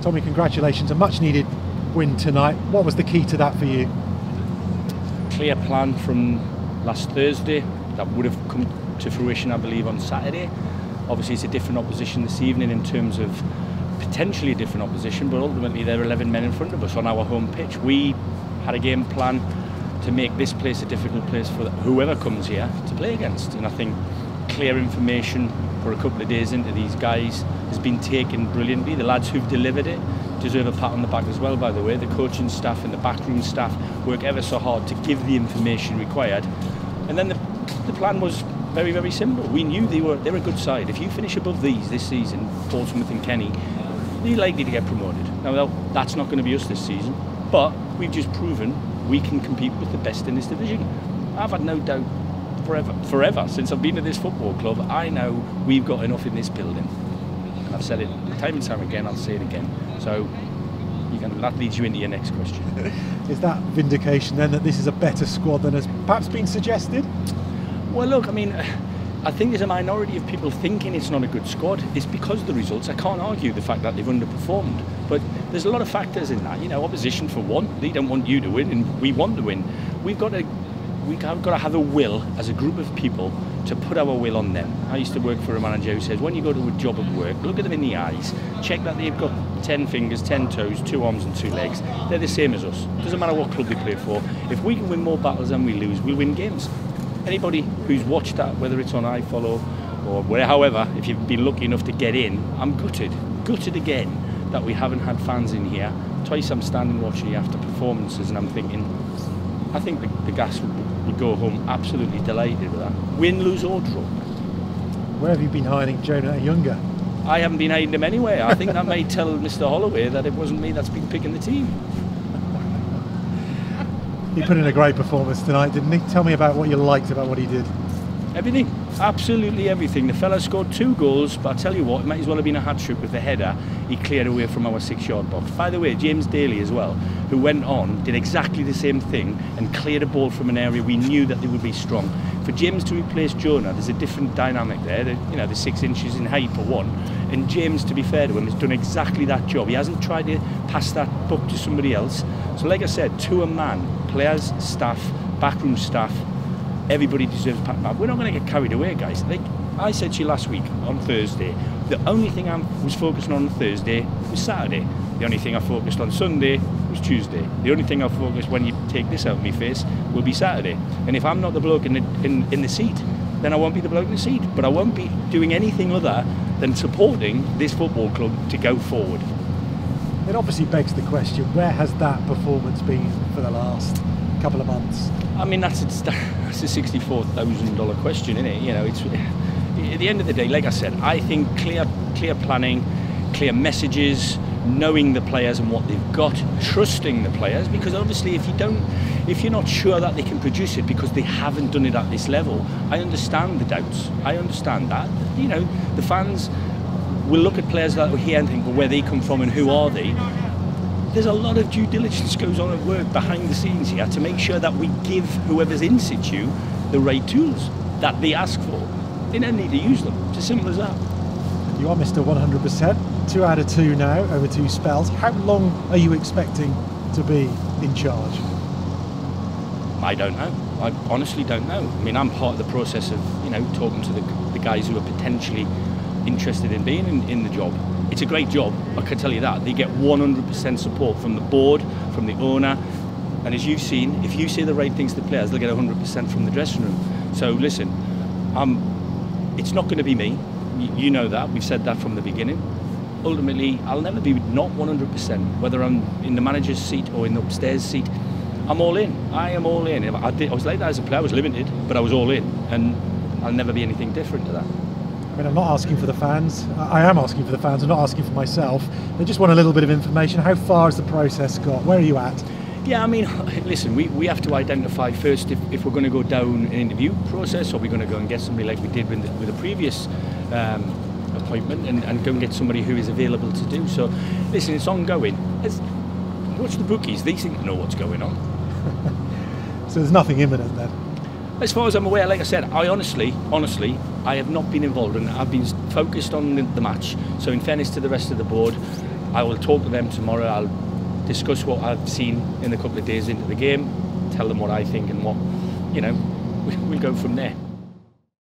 Tommy, congratulations, a much needed win tonight. What was the key to that for you? Clear plan from last Thursday that would have come to fruition, I believe, on Saturday. Obviously it's a different opposition this evening in terms of potentially a different opposition, but ultimately there are 11 men in front of us on our home pitch. We had a game plan to make this place a difficult place for whoever comes here to play against, and I think clear information for a couple of days into these guys has been taken brilliantly. The lads who've delivered it deserve a pat on the back as well, by the way. The coaching staff and the backroom staff work ever so hard to give the information required, and then the plan was very, very simple. We knew they're a good side. If you finish above these this season, Portsmouth and Kenny, you're likely to get promoted. Now that's not going to be us this season, but we've just proven we can compete with the best in this division. I've had no doubt forever since I've been at this football club. I know we've got enough in this building, and I've said it time and time again. I'll say it again. So that leads you into your next question. Is that vindication then that this is a better squad than has perhaps been suggested? Well, look, I mean, I think there's a minority of people thinking it's not a good squad. It's because of the results. I can't argue the fact that they've underperformed, but there's a lot of factors in that. You know, opposition for one, they don't want you to win, and we want to win. We've got to have a will as a group of people to put our will on them. I used to work for a manager who says, when you go to a job at work, look at them in the eyes, check that they've got 10 fingers, 10 toes, 2 arms and 2 legs. They're the same as us. Doesn't matter what club they play for. If we can win more battles than we lose, we'll win games. Anybody who's watched that, whether it's on iFollow or where, however, if you've been lucky enough to get in, I'm gutted again that we haven't had fans in here. Twice I'm standing watching you after performances, and I'm thinking, I think the gas would go home absolutely delighted with that. Win, lose or draw. Where have you been hiding Jonah Younger? I haven't been hiding him anywhere. I think that may tell Mr. Holloway that it wasn't me that's been picking the team. He put in a great performance tonight, didn't he? Tell me about what you liked about what he did. Everything, absolutely everything. The fella scored 2 goals, but I tell you what, it might as well have been a hat-trick with the header he cleared away from our 6-yard box. By the way, James Daly as well, who went on, did exactly the same thing and cleared a ball from an area we knew that they would be strong. For James to replace Jonah, there's a different dynamic there. They're 6 inches in height for one, and James, to be fair to him, has done exactly that job. He hasn't tried to pass that buck to somebody else. So like I said, to a man, players, staff, backroom staff, everybody deserves a pat on the back. We're not going to get carried away, guys. Like I said to you last week on Thursday, the only thing I was focusing on Thursday was Saturday. The only thing I focused on Sunday was Tuesday. The only thing I focused when you take this out of my face will be Saturday. And if I'm not the bloke in the seat, then I won't be the bloke in the seat. But I won't be doing anything other than supporting this football club to go forward. It obviously begs the question, where has that performance been for the last couple of months? I mean, that's a $64,000 question, isn't it? You know, it's at the end of the day, like I said, I think clear planning, clear messages, knowing the players and what they've got, trusting the players, because obviously if you're not sure that they can produce it because they haven't done it at this level, I understand the doubts. I understand that. You know, the fans will look at players that are here and think, well, where they come from and who are they? There's a lot of due diligence goes on at work behind the scenes here to make sure that we give whoever's in situ the right tools that they ask for. They don't need to use them. It's as simple as that. You are Mr. 100%, 2 out of 2 now over 2 spells. How long are you expecting to be in charge? I don't know. I honestly don't know. I mean, I'm part of the process of, talking to the guys who are potentially interested in being in the job. It's a great job, I can tell you that. They get 100% support from the board, from the owner, and as you've seen, if you say the right things to the players, they'll get 100% from the dressing room. So listen, it's not going to be me. You know that. We've said that from the beginning. Ultimately, I'll never be not 100%, whether I'm in the manager's seat or in the upstairs seat. I'm all in. I am all in. I was like that as a player. I was limited, but I was all in, and I'll never be anything different to that. I mean, I'm not asking for the fans. I am asking for the fans. I'm not asking for myself. They just want a little bit of information. How far has the process got? Where are you at? Yeah, I mean, listen, we have to identify first if we're going to go down an interview process, or we're going to go and get somebody like we did with the previous appointment and go and get somebody who is available to do so. Listen, it's ongoing. Watch the bookies. They seem to know what's going on. So there's nothing imminent then? As far as I'm aware, like I said, I honestly, I have not been involved, and I've been focused on the match. So in fairness to the rest of the board, I will talk to them tomorrow. I'll discuss what I've seen in a couple of days into the game, tell them what I think, and what, we'll go from there.